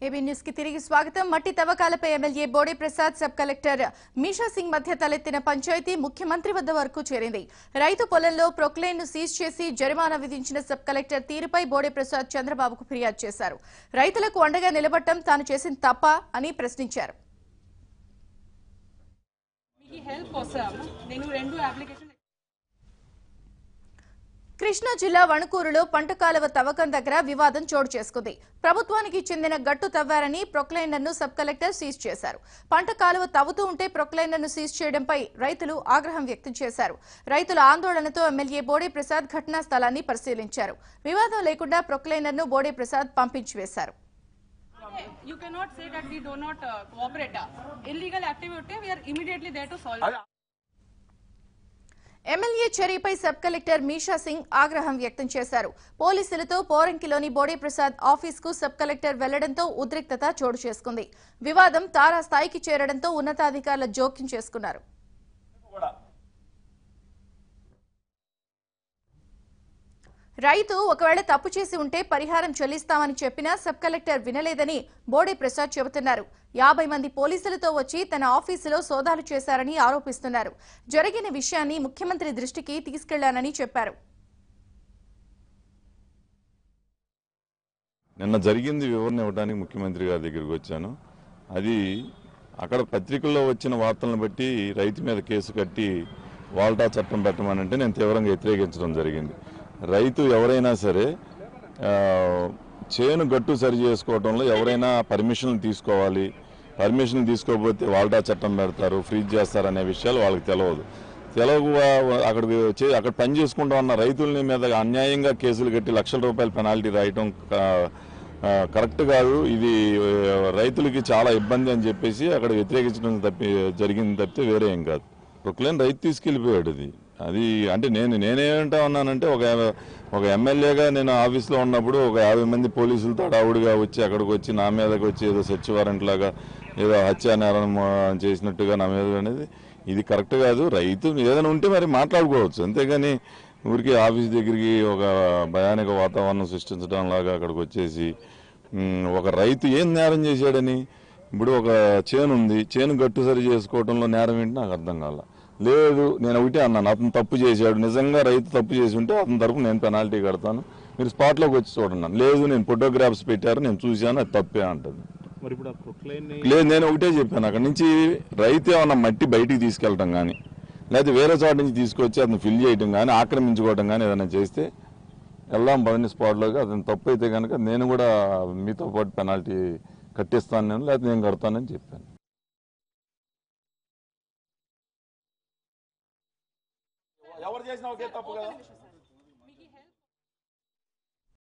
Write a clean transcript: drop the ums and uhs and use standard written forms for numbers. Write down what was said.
AB news కి తిరిగి స్వాగతం. మట్టి తవ్వకాలపై MLA Bode Prasad, sub collector Meesha Singh మధ్య తలెత్తిన పంచాయతీ ముఖ్యమంత్రి వద్ద వరకు చేరింది. రైతు పొలంలో ప్రొక్లైన్ ను సీజ్ చేసి జరిమానా విధించిన సబ్ కలెక్టర్ తీరుపై బోడే ప్రసాద్ చంద్రబాబుకు ఫిర్యాదు చేశారు. రైతులకు అండగా నిలబడటం తాను చేసిన తప్ప అని ప్రశ్నించారు. కృష్ణా జిల్లా వణుకూరులో పంట కాలువ తవ్వకం దగ్గర వివాదం చోటు చేసుకుంది. ప్రభుత్వానికి చెందిన గట్టు తవ్వారని ప్రొక్లైనర్ను సబ్ కలెక్టర్ సీజ్ చేశారు. పంట కాలువ తవ్వుతూ ఉంటే ప్రొక్లైనర్ను సీజ్ చేయడంపై రైతులు ఆగ్రహం వ్యక్తం చేశారు. రైతుల ఆందోళనతో ఎమ్మెల్యే బోడే ప్రసాద్ ఘటనా స్థలాన్ని పరిశీలించారు. వివాదం లేకుండా ప్రొక్లైనర్ను బోడే ప్రసాద్ పంపించివేశారు. You cannot say that we do not cooperate. Illegal activity, we are immediately there to solve. MLA చర్యపై సబ్ కలెక్టర్ మీషా సింగ్ ఆగ్రహం వ్యక్తం చేశారు. పోలీసులతో పోరంకిలోని బోడే ప్రసాద్ ఆఫీస్కు సబ్ కలెక్టర్ వెళ్లడంతో ఉద్రిక్తత చోటు చేసుకుంది. వివాదం తారాస్థాయికి చేరడంతో ఉన్నతాధికారుల జోక్యం చేసుకున్నారు. రైతు ఒకవేళ తప్పు చేసి ఉంటే పరిహారం చెల్లిస్తామని చెప్పినా సబ్ కలెక్టర్ వినలేదని బోడే ప్రసాద్ చెబుతున్నారు. 50 మంది పోలీసులతో వచ్చి తన ఆఫీసులో సోదాలు చేశారని ఆరోపిస్తున్నారు. జరిగిన విషయాన్ని ముఖ్యమంత్రి దృష్టికి తీసుకెళ్లానని చెప్పారు. నిన్న జరిగింది వివరణ ఇవ్వడానికి ముఖ్యమంత్రి గారి దగ్గరికి వచ్చాను. అది అక్కడ పత్రికల్లో వచ్చిన వార్తలను బట్టి రైతు మీద కేసు కట్టి వాల్టా చట్టం పెట్టమనంటే నేను తీవ్రంగా వ్యతిరేకించడం జరిగింది. రైతు ఎవరైనా సరే చేను గట్టు సరి చేసుకోవడంలో ఎవరైనా పర్మిషన్లు తీసుకోవాలి. పర్మిషన్ తీసుకోకపోతే వాల్టా చట్టం పెడతారు, ఫ్రీజ్ చేస్తారనే విషయాలు వాళ్ళకి తెలియదు. అక్కడ పని చేసుకుంటూ ఉన్న రైతుల మీద అన్యాయంగా కేసులు కట్టి లక్షల రూపాయల పెనాల్టీ రాయటం కరెక్ట్ కాదు. ఇది రైతులకి చాలా ఇబ్బంది అని చెప్పేసి అక్కడ వ్యతిరేకించడం జరిగింది తప్పితే వేరే ఏం కాదు. ప్రొక్లైన్ రైతు తీసుకెళ్లిపోయాడు. అది అంటే నేనేమంటా ఉన్నానంటే ఒక ఎమ్మెల్యేగా నేను ఆఫీస్లో ఉన్నప్పుడు ఒక 50 మంది పోలీసులతో అడావుడిగా వచ్చి అక్కడికి వచ్చి నా మీదకి వచ్చి ఏదో సెర్చ్ వారెంట్ లాగా ఏదో హత్యానేరం చేసినట్టుగా నా మీద అనేది ఇది కరెక్ట్ కాదు. రైతు ఏదైనా ఉంటే మరి మాట్లాడుకోవచ్చు, అంతేగాని ఊరికి ఆఫీస్ దగ్గరికి ఒక భయానక వాతావరణం సృష్టించడం లాగా అక్కడికి వచ్చేసి ఒక రైతు ఏం నేరం చేశాడని. ఇప్పుడు ఒక చేను ఉంది, చేను గట్టు సరి చేసుకోవడంలో నేరం ఏంటి నాకు అర్థం కాల. లేదు, నేను ఒకటే అన్నాను, అతను తప్పు చేశాడు, నిజంగా రైతు తప్పు చేసి ఉంటే అతని తరపు నేను పెనాల్టీ కడతాను, మీరు స్పాట్లోకి వచ్చి చూడండి. లేదు, నేను ఫోటోగ్రాఫ్స్ పెట్టారు, నేను చూశాను, అది తప్పే అంటుంది. లేదు, నేను ఒకటే చెప్పాను, అక్కడి నుంచి రైతు ఏమన్నా మట్టి బయటికి తీసుకెళ్ళటం కానీ లేకపోతే వేరే చోట నుంచి తీసుకొచ్చి అతను ఫిల్ చేయడం కానీ ఆక్రమించుకోవడం కానీ ఏదైనా చేస్తే వెళ్దాం పదని స్పాట్లోకి. అతను తప్పు అయితే కనుక నేను కూడా మీతో పాటు పెనాల్టీ కట్టిస్తాను, నేను లేకపోతే నేను కడతానని చెప్పాను. ఎవరు చేసినా ఒకే తప్పు కదా.